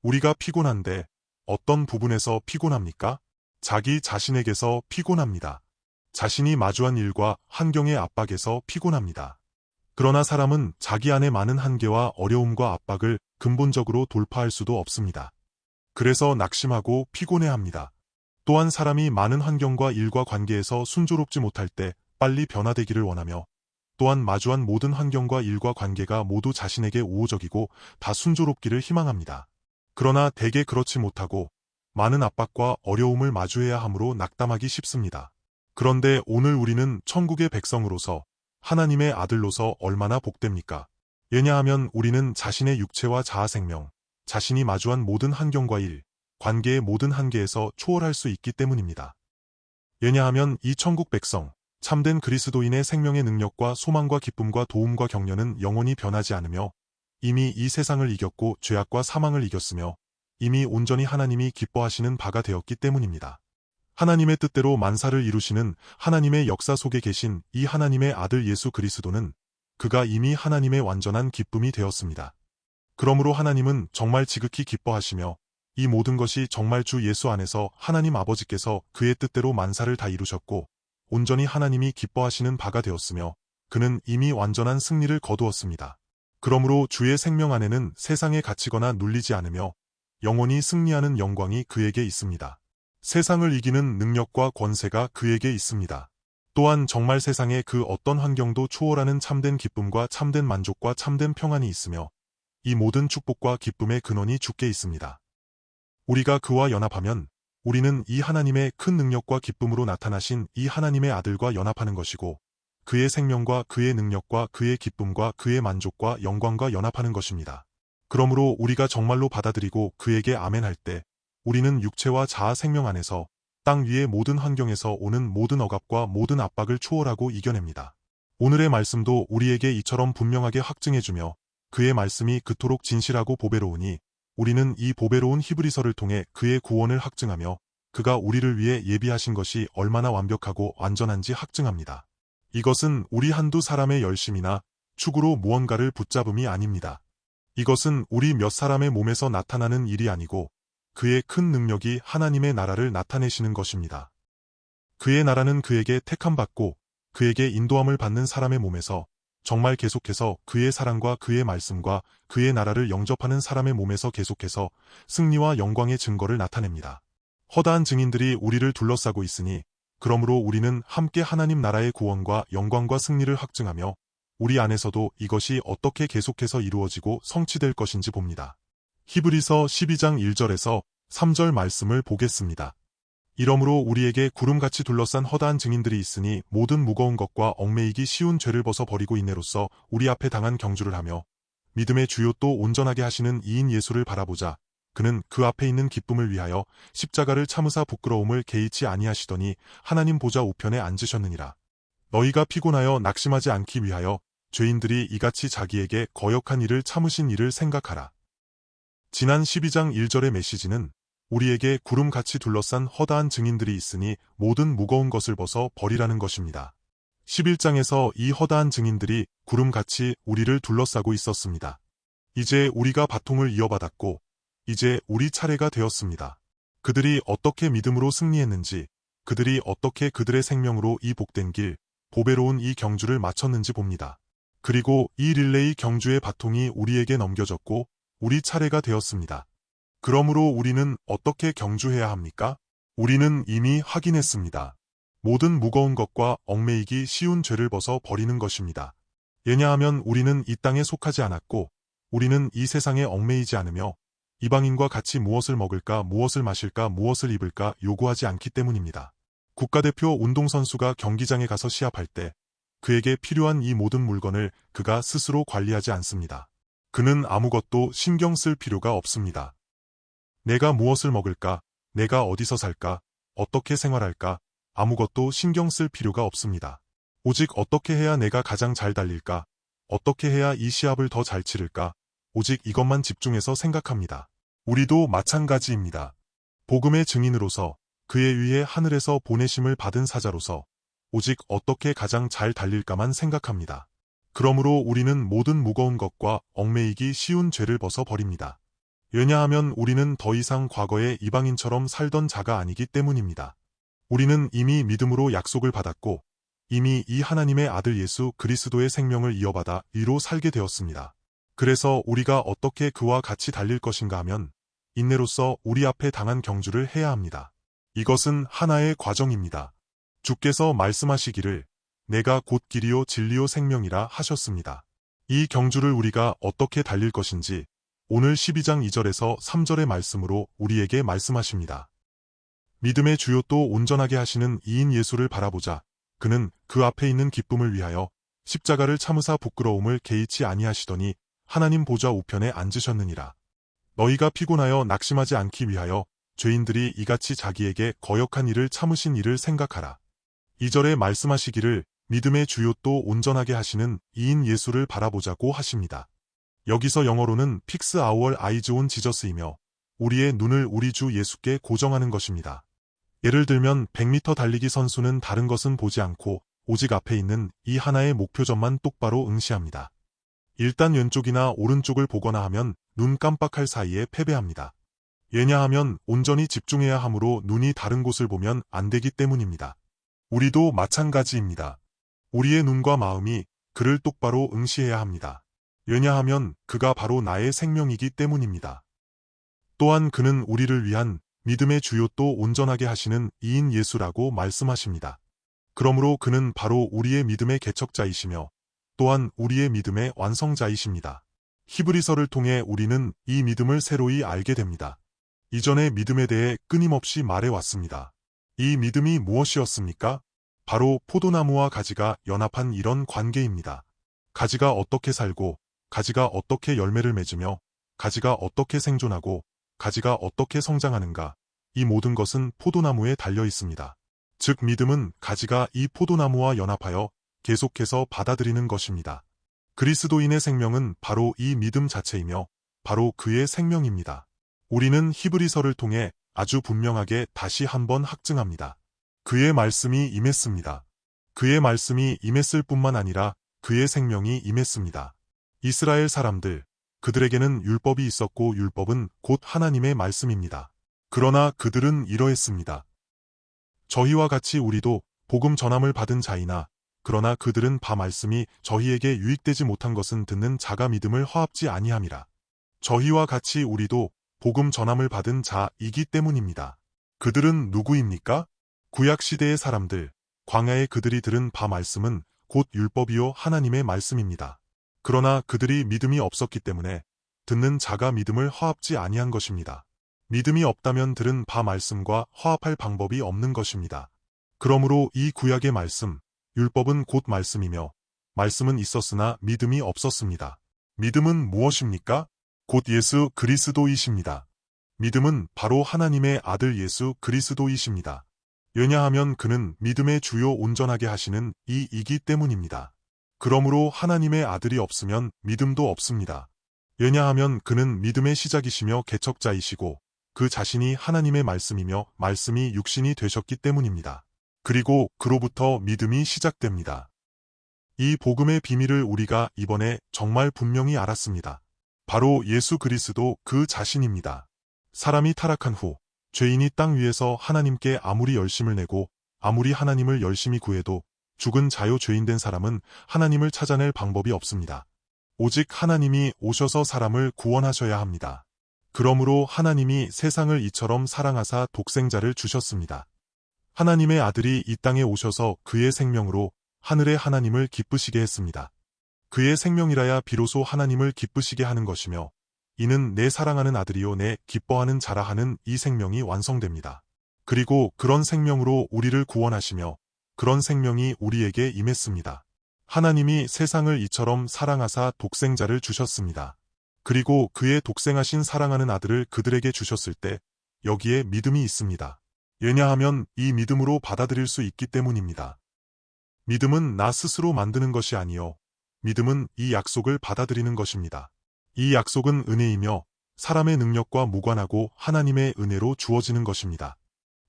우리가 피곤한데 어떤 부분에서 피곤합니까? 자기 자신에게서 피곤합니다. 자신이 마주한 일과 환경의 압박에서 피곤합니다. 그러나 사람은 자기 안에 많은 한계와 어려움과 압박을 근본적으로 돌파할 수도 없습니다. 그래서 낙심하고 피곤해합니다. 또한 사람이 많은 환경과 일과 관계에서 순조롭지 못할 때 빨리 변화되기를 원하며 또한 마주한 모든 환경과 일과 관계가 모두 자신에게 우호적이고 다 순조롭기를 희망합니다. 그러나 대개 그렇지 못하고 많은 압박과 어려움을 마주해야 하므로 낙담하기 쉽습니다. 그런데 오늘 우리는 천국의 백성으로서 하나님의 아들로서 얼마나 복됩니까? 왜냐하면 우리는 자신의 육체와 자아 생명, 자신이 마주한 모든 환경과 일, 관계의 모든 한계에서 초월할 수 있기 때문입니다. 왜냐하면 이 천국 백성, 참된 그리스도인의 생명의 능력과 소망과 기쁨과 도움과 격려는 영원히 변하지 않으며 이미 이 세상을 이겼고 죄악과 사망을 이겼으며 이미 온전히 하나님이 기뻐하시는 바가 되었기 때문입니다. 하나님의 뜻대로 만사를 이루시는 하나님의 역사 속에 계신 이 하나님의 아들 예수 그리스도는 그가 이미 하나님의 완전한 기쁨이 되었습니다. 그러므로 하나님은 정말 지극히 기뻐하시며 이 모든 것이 정말 주 예수 안에서 하나님 아버지께서 그의 뜻대로 만사를 다 이루셨고 온전히 하나님이 기뻐하시는 바가 되었으며 그는 이미 완전한 승리를 거두었습니다. 그러므로 주의 생명 안에는 세상에 갇히거나 눌리지 않으며 영원히 승리하는 영광이 그에게 있습니다. 세상을 이기는 능력과 권세가 그에게 있습니다. 또한 정말 세상의 그 어떤 환경도 초월하는 참된 기쁨과 참된 만족과 참된 평안이 있으며 이 모든 축복과 기쁨의 근원이 주께 있습니다. 우리가 그와 연합하면 우리는 이 하나님의 큰 능력과 기쁨으로 나타나신 이 하나님의 아들과 연합하는 것이고 그의 생명과 그의 능력과 그의 기쁨과 그의 만족과 영광과 연합하는 것입니다. 그러므로 우리가 정말로 받아들이고 그에게 아멘할 때 우리는 육체와 자아 생명 안에서 땅 위의 모든 환경에서 오는 모든 억압과 모든 압박을 초월하고 이겨냅니다. 오늘의 말씀도 우리에게 이처럼 분명하게 확증해주며 그의 말씀이 그토록 진실하고 보배로우니 우리는 이 보배로운 히브리서를 통해 그의 구원을 확증하며 그가 우리를 위해 예비하신 것이 얼마나 완벽하고 완전한지 확증합니다. 이것은 우리 한두 사람의 열심이나 축으로 무언가를 붙잡음이 아닙니다. 이것은 우리 몇 사람의 몸에서 나타나는 일이 아니고 그의 큰 능력이 하나님의 나라를 나타내시는 것입니다. 그의 나라는 그에게 택함받고 그에게 인도함을 받는 사람의 몸에서 정말 계속해서 그의 사랑과 그의 말씀과 그의 나라를 영접하는 사람의 몸에서 계속해서 승리와 영광의 증거를 나타냅니다. 허다한 증인들이 우리를 둘러싸고 있으니 그러므로 우리는 함께 하나님 나라의 구원과 영광과 승리를 확증하며 우리 안에서도 이것이 어떻게 계속해서 이루어지고 성취될 것인지 봅니다. 히브리서 12장 1절에서 3절 말씀을 보겠습니다. 이러므로 우리에게 구름같이 둘러싼 허다한 증인들이 있으니 모든 무거운 것과 얽매이기 쉬운 죄를 벗어버리고 인내로써 우리 앞에 당한 경주를 하며 믿음의 주요 또 온전하게 하시는 이인 예수를 바라보자. 그는 그 앞에 있는 기쁨을 위하여 십자가를 참으사 부끄러움을 개의치 아니하시더니 하나님 보좌 우편에 앉으셨느니라. 너희가 피곤하여 낙심하지 않기 위하여 죄인들이 이같이 자기에게 거역한 일을 참으신 일을 생각하라. 지난 12장 1절의 메시지는 우리에게 구름같이 둘러싼 허다한 증인들이 있으니 모든 무거운 것을 벗어 버리라는 것입니다. 11장에서 이 허다한 증인들이 구름같이 우리를 둘러싸고 있었습니다. 이제 우리가 바통을 이어받았고 이제 우리 차례가 되었습니다. 그들이 어떻게 믿음으로 승리했는지, 그들이 어떻게 그들의 생명으로 이 복된 길, 보배로운 이 경주를 마쳤는지 봅니다. 그리고 이 릴레이 경주의 바통이 우리에게 넘겨졌고 우리 차례가 되었습니다. 그러므로 우리는 어떻게 경주해야 합니까? 우리는 이미 확인했습니다. 모든 무거운 것과 얽매이기 쉬운 죄를 벗어 버리는 것입니다. 왜냐하면 우리는 이 땅에 속하지 않았고 우리는 이 세상에 얽매이지 않으며 이방인과 같이 무엇을 먹을까, 무엇을 마실까, 무엇을 입을까 요구하지 않기 때문입니다. 국가대표 운동선수가 경기장에 가서 시합할 때 그에게 필요한 이 모든 물건을 그가 스스로 관리하지 않습니다. 그는 아무것도 신경 쓸 필요가 없습니다. 내가 무엇을 먹을까, 내가 어디서 살까, 어떻게 생활할까, 아무것도 신경 쓸 필요가 없습니다. 오직 어떻게 해야 내가 가장 잘 달릴까, 어떻게 해야 이 시합을 더 잘 치를까, 오직 이것만 집중해서 생각합니다. 우리도 마찬가지입니다. 복음의 증인으로서 그의 위에 하늘에서 보내심을 받은 사자로서 오직 어떻게 가장 잘 달릴까만 생각합니다. 그러므로 우리는 모든 무거운 것과 얽매이기 쉬운 죄를 벗어 버립니다. 왜냐하면 우리는 더 이상 과거의 이방인처럼 살던 자가 아니기 때문입니다. 우리는 이미 믿음으로 약속을 받았고 이미 이 하나님의 아들 예수 그리스도의 생명을 이어받아 이로 살게 되었습니다. 그래서 우리가 어떻게 그와 같이 달릴 것인가 하면 인내로서 우리 앞에 당한 경주를 해야 합니다. 이것은 하나의 과정입니다. 주께서 말씀하시기를 내가 곧 길이요 진리요 생명이라 하셨습니다. 이 경주를 우리가 어떻게 달릴 것인지 오늘 12장 2절에서 3절의 말씀으로 우리에게 말씀하십니다. 믿음의 주요 또 온전하게 하시는 이인 예수를 바라보자. 그는 그 앞에 있는 기쁨을 위하여 십자가를 참으사 부끄러움을 개의치 아니하시더니 하나님 보좌 우편에 앉으셨느니라. 너희가 피곤하여 낙심하지 않기 위하여 죄인들이 이같이 자기에게 거역한 일을 참으신 일을 생각하라. 2절에 말씀하시기를 믿음의 주요 또 온전하게 하시는 이인 예수를 바라보자고 하십니다. 여기서 영어로는 Fix our eyes on Jesus이며 우리의 눈을 우리 주 예수께 고정하는 것입니다. 예를 들면 100m 달리기 선수는 다른 것은 보지 않고 오직 앞에 있는 이 하나의 목표점만 똑바로 응시합니다. 일단 왼쪽이나 오른쪽을 보거나 하면 눈 깜빡할 사이에 패배합니다. 왜냐하면 온전히 집중해야 하므로 눈이 다른 곳을 보면 안 되기 때문입니다. 우리도 마찬가지입니다. 우리의 눈과 마음이 그를 똑바로 응시해야 합니다. 왜냐하면 그가 바로 나의 생명이기 때문입니다. 또한 그는 우리를 위한 믿음의 주요 또 온전하게 하시는 이인 예수라고 말씀하십니다. 그러므로 그는 바로 우리의 믿음의 개척자이시며 또한 우리의 믿음의 완성자이십니다. 히브리서를 통해 우리는 이 믿음을 새로이 알게 됩니다. 이전의 믿음에 대해 끊임없이 말해왔습니다. 이 믿음이 무엇이었습니까? 바로 포도나무와 가지가 연합한 이런 관계입니다. 가지가 어떻게 살고 가지가 어떻게 열매를 맺으며 가지가 어떻게 생존하고 가지가 어떻게 성장하는가, 이 모든 것은 포도나무에 달려 있습니다. 즉 믿음은 가지가 이 포도나무와 연합하여 계속해서 받아들이는 것입니다. 그리스도인의 생명은 바로 이 믿음 자체이며 바로 그의 생명입니다. 우리는 히브리서를 통해 아주 분명하게 다시 한번 확증합니다. 그의 말씀이 임했습니다. 그의 말씀이 임했을 뿐만 아니라 그의 생명이 임했습니다. 이스라엘 사람들, 그들에게는 율법이 있었고 율법은 곧 하나님의 말씀입니다. 그러나 그들은 이러했습니다. 저희와 같이 우리도 복음 전함을 받은 자이나 그러나 그들은 바 말씀이 저희에게 유익되지 못한 것은 듣는 자가 믿음을 허합지 아니함이라. 저희와 같이 우리도 복음 전함을 받은 자이기 때문입니다. 그들은 누구입니까? 구약시대의 사람들, 광야에 그들이 들은 바 말씀은 곧 율법이요 하나님의 말씀입니다. 그러나 그들이 믿음이 없었기 때문에 듣는 자가 믿음을 허합지 아니한 것입니다. 믿음이 없다면 들은 바 말씀과 화합할 방법이 없는 것입니다. 그러므로 이 구약의 말씀, 율법은 곧 말씀이며 말씀은 있었으나 믿음이 없었습니다. 믿음은 무엇입니까? 곧 예수 그리스도이십니다. 믿음은 바로 하나님의 아들 예수 그리스도이십니다. 왜냐하면 그는 믿음의 주요 온전하게 하시는 이이기 때문입니다. 그러므로 하나님의 아들이 없으면 믿음도 없습니다. 왜냐하면 그는 믿음의 시작이시며 개척자이시고 그 자신이 하나님의 말씀이며 말씀이 육신이 되셨기 때문입니다. 그리고 그로부터 믿음이 시작됩니다. 이 복음의 비밀을 우리가 이번에 정말 분명히 알았습니다. 바로 예수 그리스도 그 자신입니다. 사람이 타락한 후 죄인이 땅 위에서 하나님께 아무리 열심을 내고 아무리 하나님을 열심히 구해도 죽은 자요 죄인된 사람은 하나님을 찾아낼 방법이 없습니다. 오직 하나님이 오셔서 사람을 구원하셔야 합니다. 그러므로 하나님이 세상을 이처럼 사랑하사 독생자를 주셨습니다. 하나님의 아들이 이 땅에 오셔서 그의 생명으로 하늘의 하나님을 기쁘시게 했습니다. 그의 생명이라야 비로소 하나님을 기쁘시게 하는 것이며 이는 내 사랑하는 아들이요 내 기뻐하는 자라 하는 이 생명이 완성됩니다. 그리고 그런 생명으로 우리를 구원하시며 그런 생명이 우리에게 임했습니다. 하나님이 세상을 이처럼 사랑하사 독생자를 주셨습니다. 그리고 그의 독생하신 사랑하는 아들을 그들에게 주셨을 때 여기에 믿음이 있습니다. 왜냐하면 이 믿음으로 받아들일 수 있기 때문입니다. 믿음은 나 스스로 만드는 것이 아니요 믿음은 이 약속을 받아들이는 것입니다. 이 약속은 은혜이며 사람의 능력과 무관하고 하나님의 은혜로 주어지는 것입니다.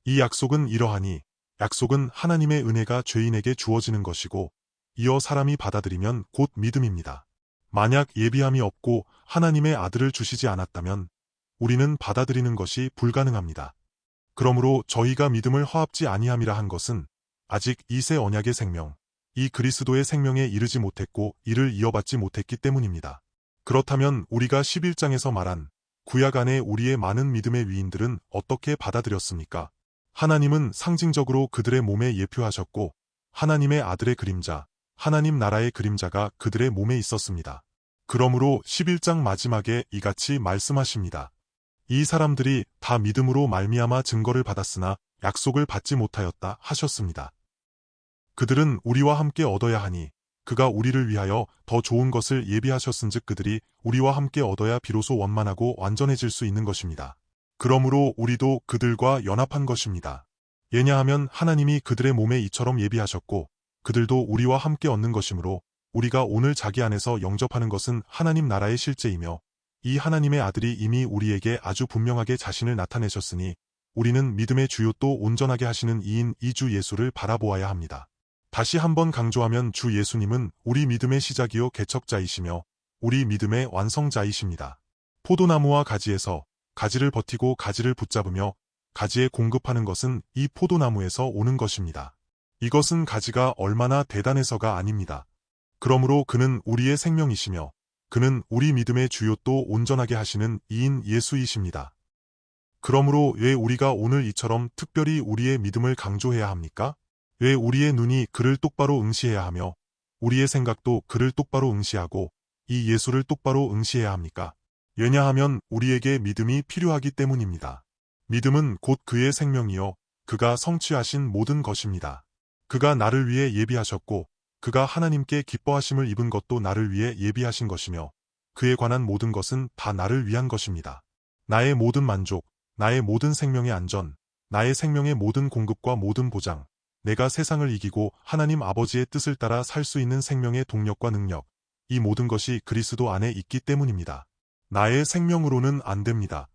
이 약속은 이러하니 약속은 하나님의 은혜가 죄인에게 주어지는 것이고 이어 사람이 받아들이면 곧 믿음입니다. 만약 예비함이 없고 하나님의 아들을 주시지 않았다면 우리는 받아들이는 것이 불가능합니다. 그러므로 저희가 믿음을 허압지 아니함이라 한 것은 아직 이 새 언약의 생명, 이 그리스도의 생명에 이르지 못했고 이를 이어받지 못했기 때문입니다. 그렇다면 우리가 11장에서 말한 구약 안에 우리의 많은 믿음의 위인들은 어떻게 받아들였습니까? 하나님은 상징적으로 그들의 몸에 예표하셨고 하나님의 아들의 그림자, 하나님 나라의 그림자가 그들의 몸에 있었습니다. 그러므로 11장 마지막에 이같이 말씀하십니다. 이 사람들이 다 믿음으로 말미암아 증거를 받았으나 약속을 받지 못하였다 하셨습니다. 그들은 우리와 함께 얻어야 하니 그가 우리를 위하여 더 좋은 것을 예비하셨은즉 그들이 우리와 함께 얻어야 비로소 원만하고 완전해질 수 있는 것입니다. 그러므로 우리도 그들과 연합한 것입니다. 왜냐하면 하나님이 그들의 몸에 이처럼 예비하셨고 그들도 우리와 함께 얻는 것이므로 우리가 오늘 자기 안에서 영접하는 것은 하나님 나라의 실제이며 이 하나님의 아들이 이미 우리에게 아주 분명하게 자신을 나타내셨으니 우리는 믿음의 주요 또 온전하게 하시는 이인 이 주 예수를 바라보아야 합니다. 다시 한번 강조하면 주 예수님은 우리 믿음의 시작이요 개척자이시며 우리 믿음의 완성자이십니다. 포도나무와 가지에서 가지를 버티고 가지를 붙잡으며 가지에 공급하는 것은 이 포도나무에서 오는 것입니다. 이것은 가지가 얼마나 대단해서가 아닙니다. 그러므로 그는 우리의 생명이시며 그는 우리 믿음의 주요 또 온전하게 하시는 이인 예수이십니다. 그러므로 왜 우리가 오늘 이처럼 특별히 우리의 믿음을 강조해야 합니까? 왜 우리의 눈이 그를 똑바로 응시해야 하며 우리의 생각도 그를 똑바로 응시하고 이 예수를 똑바로 응시해야 합니까? 왜냐하면 우리에게 믿음이 필요하기 때문입니다. 믿음은 곧 그의 생명이요 그가 성취하신 모든 것입니다. 그가 나를 위해 예비하셨고 그가 하나님께 기뻐하심을 입은 것도 나를 위해 예비하신 것이며 그에 관한 모든 것은 다 나를 위한 것입니다. 나의 모든 만족, 나의 모든 생명의 안전, 나의 생명의 모든 공급과 모든 보장, 내가 세상을 이기고 하나님 아버지의 뜻을 따라 살 수 있는 생명의 동력과 능력, 이 모든 것이 그리스도 안에 있기 때문입니다. 나의 생명으로는 안 됩니다.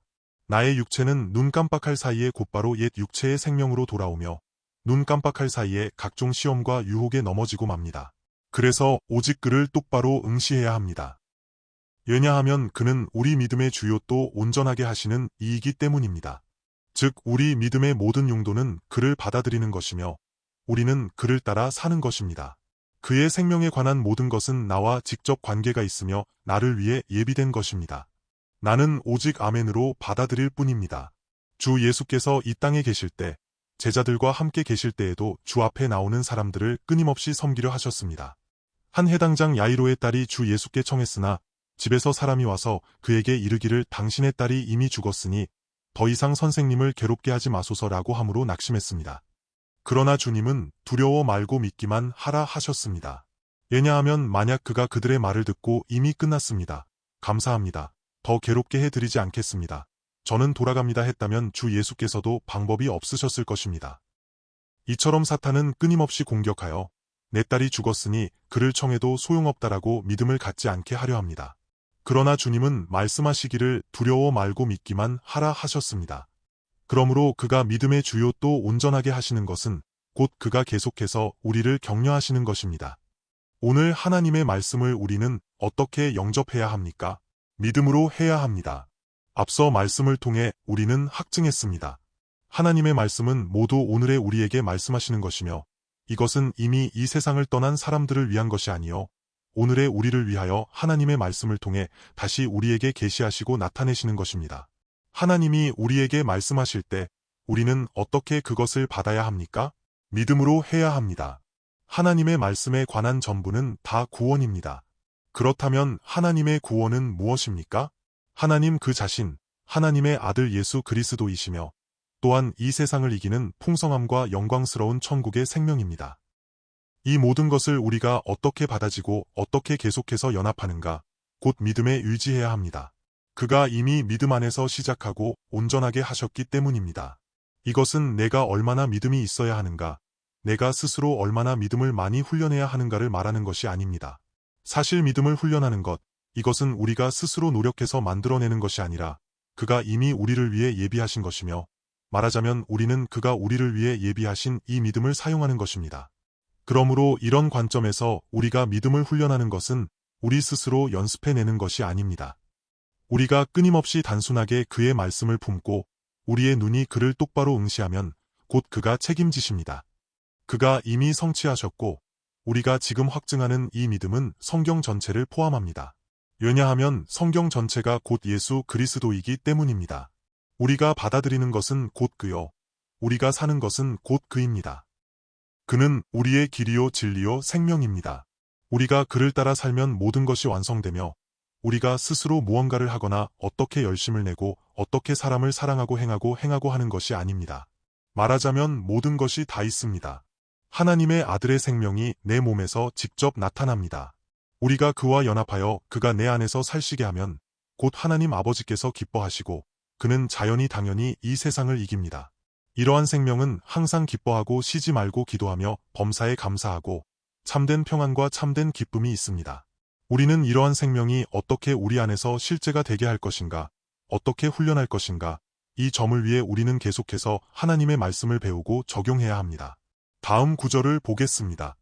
나의 육체는 눈 깜빡할 사이에 곧바로 옛 육체의 생명으로 돌아오며 눈 깜빡할 사이에 각종 시험과 유혹에 넘어지고 맙니다. 그래서 오직 그를 똑바로 응시해야 합니다. 왜냐하면 그는 우리 믿음의 주요 또 온전하게 하시는 이이기 때문입니다. 즉 우리 믿음의 모든 용도는 그를 받아들이는 것이며 우리는 그를 따라 사는 것입니다. 그의 생명에 관한 모든 것은 나와 직접 관계가 있으며 나를 위해 예비된 것입니다. 나는 오직 아멘으로 받아들일 뿐입니다. 주 예수께서 이 땅에 계실 때 제자들과 함께 계실 때에도 주 앞에 나오는 사람들을 끊임없이 섬기려 하셨습니다. 한 해당장 야이로의 딸이 주 예수께 청했으나 집에서 사람이 와서 그에게 이르기를 당신의 딸이 이미 죽었으니 더 이상 선생님을 괴롭게 하지 마소서라고 함으로 낙심했습니다. 그러나 주님은 두려워 말고 믿기만 하라 하셨습니다. 왜냐하면 만약 그가 그들의 말을 듣고 이미 끝났습니다. 감사합니다. 더 괴롭게 해드리지 않겠습니다. 저는 돌아갑니다 했다면 주 예수께서도 방법이 없으셨을 것입니다. 이처럼 사탄은 끊임없이 공격하여 내 딸이 죽었으니 그를 청해도 소용없다라고 믿음을 갖지 않게 하려 합니다. 그러나 주님은 말씀하시기를 두려워 말고 믿기만 하라 하셨습니다. 그러므로 그가 믿음의 주요 또 온전하게 하시는 것은 곧 그가 계속해서 우리를 격려하시는 것입니다. 오늘 하나님의 말씀을 우리는 어떻게 영접해야 합니까? 믿음으로 해야 합니다. 앞서 말씀을 통해 우리는 확증했습니다. 하나님의 말씀은 모두 오늘의 우리에게 말씀하시는 것이며 이것은 이미 이 세상을 떠난 사람들을 위한 것이 아니요 오늘의 우리를 위하여 하나님의 말씀을 통해 다시 우리에게 계시하시고 나타내시는 것입니다. 하나님이 우리에게 말씀하실 때 우리는 어떻게 그것을 받아야 합니까? 믿음으로 해야 합니다. 하나님의 말씀에 관한 전부는 다 구원입니다. 그렇다면 하나님의 구원은 무엇입니까? 하나님 그 자신, 하나님의 아들 예수 그리스도이시며 또한 이 세상을 이기는 풍성함과 영광스러운 천국의 생명입니다. 이 모든 것을 우리가 어떻게 받아지고 어떻게 계속해서 연합하는가, 곧 믿음에 의지해야 합니다. 그가 이미 믿음 안에서 시작하고 온전하게 하셨기 때문입니다. 이것은 내가 얼마나 믿음이 있어야 하는가, 내가 스스로 얼마나 믿음을 많이 훈련해야 하는가를 말하는 것이 아닙니다. 사실 믿음을 훈련하는 것, 이것은 우리가 스스로 노력해서 만들어내는 것이 아니라 그가 이미 우리를 위해 예비하신 것이며 말하자면 우리는 그가 우리를 위해 예비하신 이 믿음을 사용하는 것입니다. 그러므로 이런 관점에서 우리가 믿음을 훈련하는 것은 우리 스스로 연습해내는 것이 아닙니다. 우리가 끊임없이 단순하게 그의 말씀을 품고 우리의 눈이 그를 똑바로 응시하면 곧 그가 책임지십니다. 그가 이미 성취하셨고 우리가 지금 확증하는 이 믿음은 성경 전체를 포함합니다. 왜냐하면 성경 전체가 곧 예수 그리스도이기 때문입니다. 우리가 받아들이는 것은 곧 그요. 우리가 사는 것은 곧 그입니다. 그는 우리의 길이요 진리요 생명입니다. 우리가 그를 따라 살면 모든 것이 완성되며 우리가 스스로 무언가를 하거나 어떻게 열심을 내고 어떻게 사람을 사랑하고 행하고 하는 것이 아닙니다. 말하자면 모든 것이 다 있습니다. 하나님의 아들의 생명이 내 몸에서 직접 나타납니다. 우리가 그와 연합하여 그가 내 안에서 살시게 하면 곧 하나님 아버지께서 기뻐하시고 그는 당연히 이 세상을 이깁니다. 이러한 생명은 항상 기뻐하고 쉬지 말고 기도하며 범사에 감사하고 참된 평안과 참된 기쁨이 있습니다. 우리는 이러한 생명이 어떻게 우리 안에서 실제가 되게 할 것인가, 어떻게 훈련할 것인가, 이 점을 위해 우리는 계속해서 하나님의 말씀을 배우고 적용해야 합니다. 다음 구절을 보겠습니다.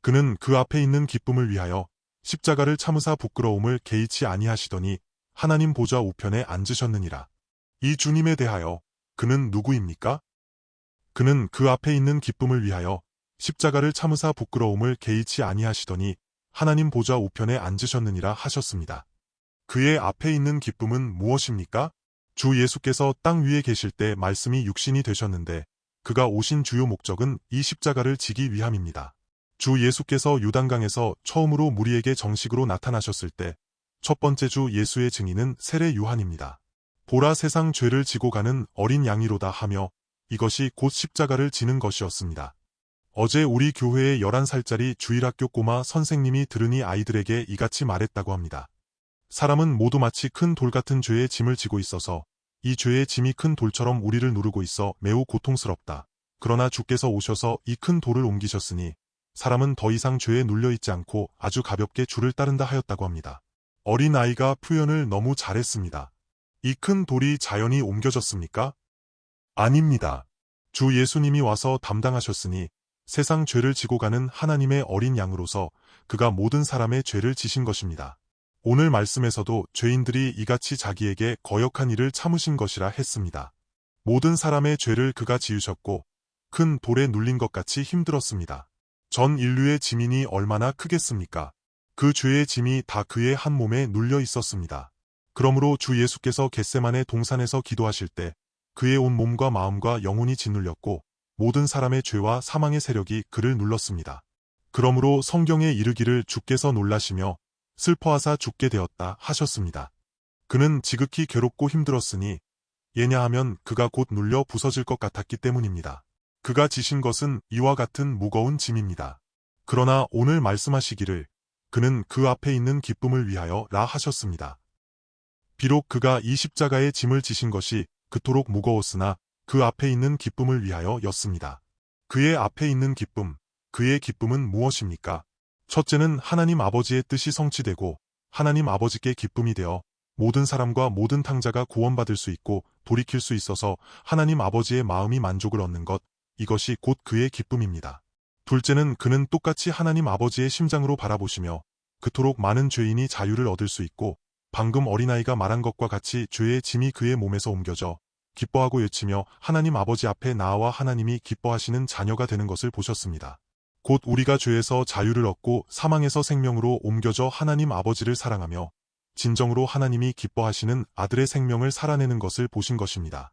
그는 그 앞에 있는 기쁨을 위하여 십자가를 참으사 부끄러움을 개의치 아니하시더니 하나님 보좌 우편에 앉으셨느니라. 이 주님에 대하여 그는 누구입니까? 그는 그 앞에 있는 기쁨을 위하여 십자가를 참으사 부끄러움을 개의치 아니하시더니 하나님 보좌 우편에 앉으셨느니라 하셨습니다. 그의 앞에 있는 기쁨은 무엇입니까? 주 예수께서 땅 위에 계실 때 말씀이 육신이 되셨는데 그가 오신 주요 목적은 이 십자가를 지기 위함입니다. 주 예수께서 요단강에서 처음으로 무리에게 정식으로 나타나셨을 때 첫 번째 주 예수의 증인은 세례 요한입니다. 보라 세상 죄를 지고 가는 어린 양이로다 하며 이것이 곧 십자가를 지는 것이었습니다. 어제 우리 교회의 11살짜리 주일학교 꼬마 선생님이 들으니 아이들에게 이같이 말했다고 합니다. 사람은 모두 마치 큰 돌 같은 죄의 짐을 지고 있어서 이 죄의 짐이 큰 돌처럼 우리를 누르고 있어 매우 고통스럽다. 그러나 주께서 오셔서 이 큰 돌을 옮기셨으니 사람은 더 이상 죄에 눌려있지 않고 아주 가볍게 주를 따른다 하였다고 합니다. 어린 아이가 표현을 너무 잘했습니다. 이 큰 돌이 자연히 옮겨졌습니까? 아닙니다. 주 예수님이 와서 담당하셨으니 세상 죄를 지고 가는 하나님의 어린 양으로서 그가 모든 사람의 죄를 지신 것입니다. 오늘 말씀에서도 죄인들이 이같이 자기에게 거역한 일을 참으신 것이라 했습니다. 모든 사람의 죄를 그가 지으셨고 큰 돌에 눌린 것 같이 힘들었습니다. 전 인류의 짐이 얼마나 크겠습니까? 그 죄의 짐이 다 그의 한 몸에 눌려 있었습니다. 그러므로 주 예수께서 겟세마네 동산에서 기도하실 때 그의 온 몸과 마음과 영혼이 짓눌렸고 모든 사람의 죄와 사망의 세력이 그를 눌렀습니다. 그러므로 성경에 이르기를 주께서 놀라시며 슬퍼하사 죽게 되었다 하셨습니다. 그는 지극히 괴롭고 힘들었으니 예냐하면 그가 곧 눌려 부서질 것 같았기 때문입니다. 그가 지신 것은 이와 같은 무거운 짐입니다. 그러나 오늘 말씀하시기를 그는 그 앞에 있는 기쁨을 위하여 라 하셨습니다. 비록 그가 이 십자가의 짐을 지신 것이 그토록 무거웠으나 그 앞에 있는 기쁨을 위하여 였습니다. 그의 앞에 있는 기쁨, 그의 기쁨은 무엇입니까? 첫째는 하나님 아버지의 뜻이 성취되고 하나님 아버지께 기쁨이 되어 모든 사람과 모든 탕자가 구원받을 수 있고 돌이킬 수 있어서 하나님 아버지의 마음이 만족을 얻는 것, 이것이 곧 그의 기쁨입니다. 둘째는 그는 똑같이 하나님 아버지의 심장으로 바라보시며 그토록 많은 죄인이 자유를 얻을 수 있고 방금 어린아이가 말한 것과 같이 죄의 짐이 그의 몸에서 옮겨져 기뻐하고 외치며 하나님 아버지 앞에 나아와 하나님이 기뻐하시는 자녀가 되는 것을 보셨습니다. 곧 우리가 죄에서 자유를 얻고 사망에서 생명으로 옮겨져 하나님 아버지를 사랑하며 진정으로 하나님이 기뻐하시는 아들의 생명을 살아내는 것을 보신 것입니다.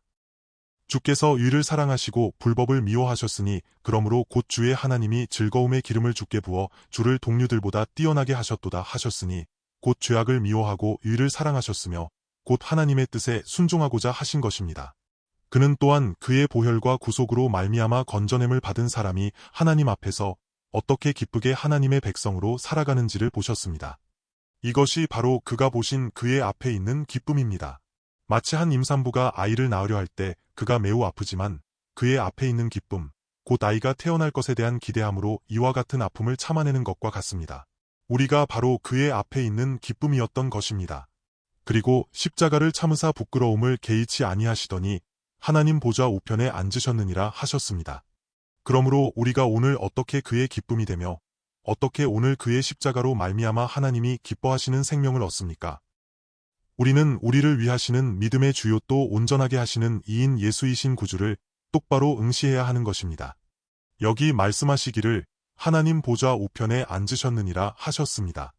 주께서 의를 사랑하시고 불법을 미워하셨으니 그러므로 곧 주의 하나님이 즐거움의 기름을 주께 부어 주를 동류들보다 뛰어나게 하셨도다 하셨으니 곧 죄악을 미워하고 의를 사랑하셨으며 곧 하나님의 뜻에 순종하고자 하신 것입니다. 그는 또한 그의 보혈과 구속으로 말미암아 건져냄을 받은 사람이 하나님 앞에서 어떻게 기쁘게 하나님의 백성으로 살아가는지를 보셨습니다. 이것이 바로 그가 보신 그의 앞에 있는 기쁨입니다. 마치 한 임산부가 아이를 낳으려 할 때 그가 매우 아프지만 그의 앞에 있는 기쁨, 곧 아이가 태어날 것에 대한 기대함으로 이와 같은 아픔을 참아내는 것과 같습니다. 우리가 바로 그의 앞에 있는 기쁨이었던 것입니다. 그리고 십자가를 참으사 부끄러움을 개의치 아니하시더니 하나님 보좌 우편에 앉으셨느니라 하셨습니다. 그러므로 우리가 오늘 어떻게 그의 기쁨이 되며 어떻게 오늘 그의 십자가로 말미암아 하나님이 기뻐하시는 생명을 얻습니까? 우리는 우리를 위하시는 믿음의 주요 또 온전하게 하시는 이인 예수이신 구주를 똑바로 응시해야 하는 것입니다. 여기 말씀하시기를 하나님 보좌 우편에 앉으셨느니라 하셨습니다.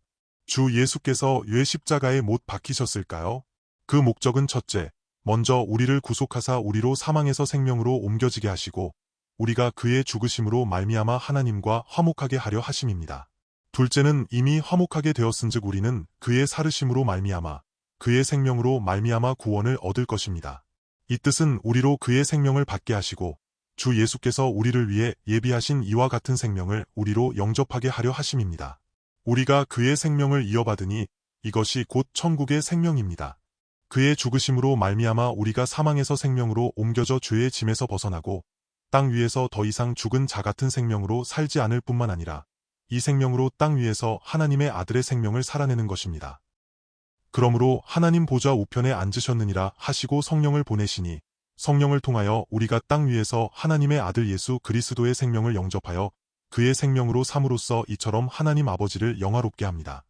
주 예수께서 왜 십자가에 못 박히셨을까요? 그 목적은 첫째, 먼저 우리를 구속하사 우리로 사망에서 생명으로 옮겨지게 하시고 우리가 그의 죽으심으로 말미암아 하나님과 화목하게 하려 하심입니다. 둘째는 이미 화목하게 되었은즉 우리는 그의 살으심으로 말미암아 그의 생명으로 말미암아 구원을 얻을 것입니다. 이 뜻은 우리로 그의 생명을 받게 하시고 주 예수께서 우리를 위해 예비하신 이와 같은 생명을 우리로 영접하게 하려 하심입니다. 우리가 그의 생명을 이어받으니 이것이 곧 천국의 생명입니다. 그의 죽으심으로 말미암아 우리가 사망에서 생명으로 옮겨져 죄의 짐에서 벗어나고 땅 위에서 더 이상 죽은 자 같은 생명으로 살지 않을 뿐만 아니라 이 생명으로 땅 위에서 하나님의 아들의 생명을 살아내는 것입니다. 그러므로 하나님 보좌 우편에 앉으셨느니라 하시고 성령을 보내시니 성령을 통하여 우리가 땅 위에서 하나님의 아들 예수 그리스도의 생명을 영접하여 그의 생명으로 삼으로써 이처럼 하나님 아버지를 영화롭게 합니다.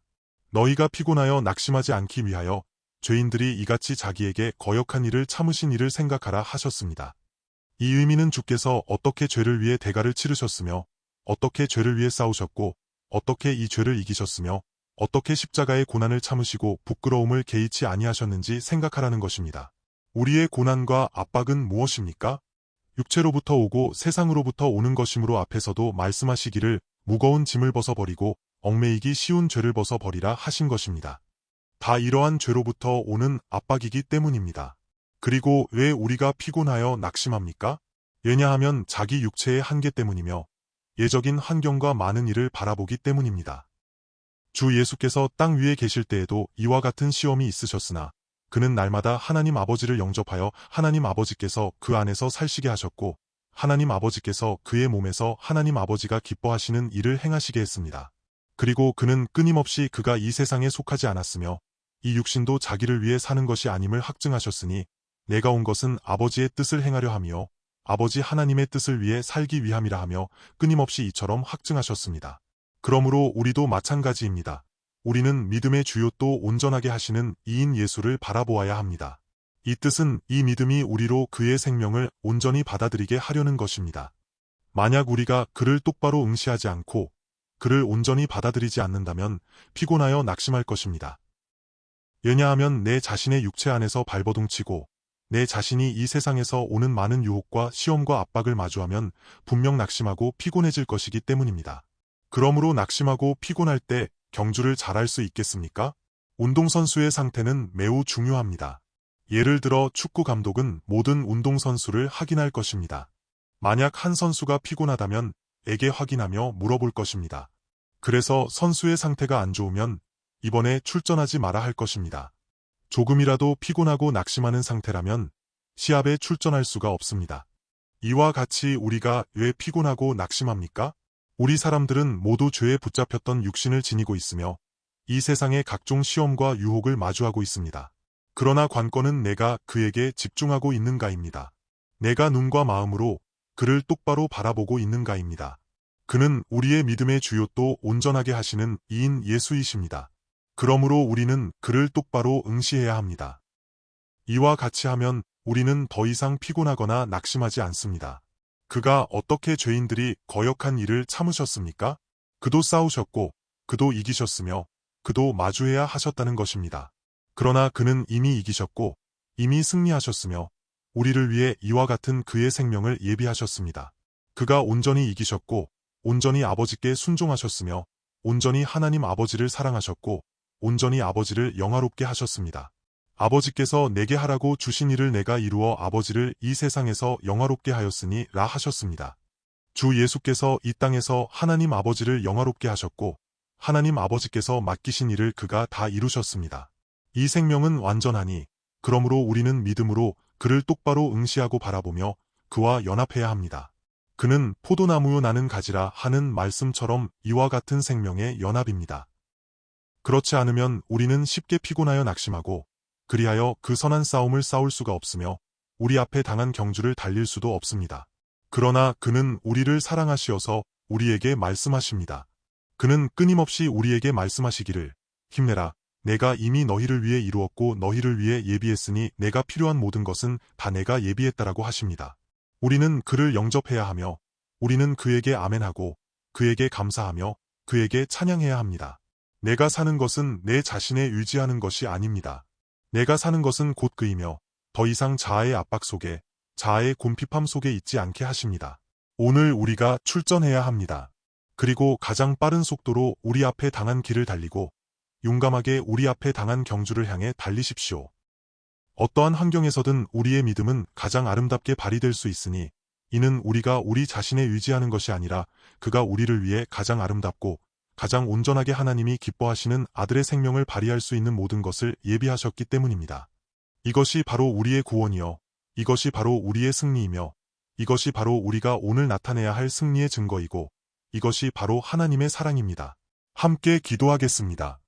너희가 피곤하여 낙심하지 않기 위하여 죄인들이 이같이 자기에게 거역한 일을 참으신 일을 생각하라 하셨습니다. 이 의미는 주께서 어떻게 죄를 위해 대가를 치르셨으며 어떻게 죄를 위해 싸우셨고 어떻게 이 죄를 이기셨으며 어떻게 십자가의 고난을 참으시고 부끄러움을 개의치 아니하셨는지 생각하라는 것입니다. 우리의 고난과 압박은 무엇입니까? 육체로부터 오고 세상으로부터 오는 것이므로 앞에서도 말씀하시기를 무거운 짐을 벗어버리고 얽매이기 쉬운 죄를 벗어버리라 하신 것입니다. 다 이러한 죄로부터 오는 압박이기 때문입니다. 그리고 왜 우리가 피곤하여 낙심합니까? 왜냐하면 자기 육체의 한계 때문이며 예적인 환경과 많은 일을 바라보기 때문입니다. 주 예수께서 땅 위에 계실 때에도 이와 같은 시험이 있으셨으나 그는 날마다 하나님 아버지를 영접하여 하나님 아버지께서 그 안에서 살시게 하셨고 하나님 아버지께서 그의 몸에서 하나님 아버지가 기뻐하시는 일을 행하시게 했습니다. 그리고 그는 끊임없이 그가 이 세상에 속하지 않았으며 이 육신도 자기를 위해 사는 것이 아님을 확증하셨으니 내가 온 것은 아버지의 뜻을 행하려 하며 아버지 하나님의 뜻을 위해 살기 위함이라 하며 끊임없이 이처럼 확증하셨습니다. 그러므로 우리도 마찬가지입니다. 우리는 믿음의 주요 또 온전하게 하시는 이인 예수를 바라보아야 합니다. 이 뜻은 이 믿음이 우리로 그의 생명을 온전히 받아들이게 하려는 것입니다. 만약 우리가 그를 똑바로 응시하지 않고 그를 온전히 받아들이지 않는다면 피곤하여 낙심할 것입니다. 왜냐하면 내 자신의 육체 안에서 발버둥치고 내 자신이 이 세상에서 오는 많은 유혹과 시험과 압박을 마주하면 분명 낙심하고 피곤해질 것이기 때문입니다. 그러므로 낙심하고 피곤할 때 경주를 잘할 수 있겠습니까? 운동선수의 상태는 매우 중요합니다. 예를 들어 축구 감독은 모든 운동선수를 확인할 것입니다. 만약 한 선수가 피곤하다면 에게 확인하며 물어볼 것입니다. 그래서 선수의 상태가 안 좋으면 이번에 출전하지 마라 할 것입니다. 조금이라도 피곤하고 낙심하는 상태라면 시합에 출전할 수가 없습니다. 이와 같이 우리가 왜 피곤하고 낙심합니까? 우리 사람들은 모두 죄에 붙잡혔던 육신을 지니고 있으며 이 세상의 각종 시험과 유혹을 마주하고 있습니다. 그러나 관건은 내가 그에게 집중하고 있는가입니다. 내가 눈과 마음으로 그를 똑바로 바라보고 있는가입니다. 그는 우리의 믿음의 주요 또 온전하게 하시는 이인 예수이십니다. 그러므로 우리는 그를 똑바로 응시해야 합니다. 이와 같이 하면 우리는 더 이상 피곤하거나 낙심하지 않습니다. 그가 어떻게 죄인들이 거역한 일을 참으셨습니까? 그도 싸우셨고 그도 이기셨으며 그도 마주해야 하셨다는 것입니다. 그러나 그는 이미 이기셨고 이미 승리하셨으며 우리를 위해 이와 같은 그의 생명을 예비하셨습니다. 그가 온전히 이기셨고 온전히 아버지께 순종하셨으며 온전히 하나님 아버지를 사랑하셨고 온전히 아버지를 영화롭게 하셨습니다. 아버지께서 내게 하라고 주신 일을 내가 이루어 아버지를 이 세상에서 영화롭게 하였으니 라 하셨습니다. 주 예수께서 이 땅에서 하나님 아버지를 영화롭게 하셨고 하나님 아버지께서 맡기신 일을 그가 다 이루셨습니다. 이 생명은 완전하니 그러므로 우리는 믿음으로 그를 똑바로 응시하고 바라보며 그와 연합해야 합니다. 그는 포도나무요 나는 가지라 하는 말씀처럼 이와 같은 생명의 연합입니다. 그렇지 않으면 우리는 쉽게 피곤하여 낙심하고 그리하여 그 선한 싸움을 싸울 수가 없으며 우리 앞에 당한 경주를 달릴 수도 없습니다. 그러나 그는 우리를 사랑하시어서 우리에게 말씀하십니다. 그는 끊임없이 우리에게 말씀하시기를 힘내라, 내가 이미 너희를 위해 이루었고 너희를 위해 예비했으니 내가 필요한 모든 것은 다 내가 예비했다라고 하십니다. 우리는 그를 영접해야 하며 우리는 그에게 아멘하고 그에게 감사하며 그에게 찬양해야 합니다. 내가 사는 것은 내 자신에 의지하는 것이 아닙니다. 내가 사는 것은 곧 그이며 더 이상 자아의 압박 속에 자아의 곰핍함 속에 있지 않게 하십니다. 오늘 우리가 출전해야 합니다. 그리고 가장 빠른 속도로 우리 앞에 당한 길을 달리고 용감하게 우리 앞에 당한 경주를 향해 달리십시오. 어떠한 환경에서든 우리의 믿음은 가장 아름답게 발휘될 수 있으니 이는 우리가 우리 자신에 의지하는 것이 아니라 그가 우리를 위해 가장 아름답고 가장 온전하게 하나님이 기뻐하시는 아들의 생명을 발휘할 수 있는 모든 것을 예비하셨기 때문입니다. 이것이 바로 우리의 구원이요. 이것이 바로 우리의 승리이며 이것이 바로 우리가 오늘 나타내야 할 승리의 증거이고 이것이 바로 하나님의 사랑입니다. 함께 기도하겠습니다.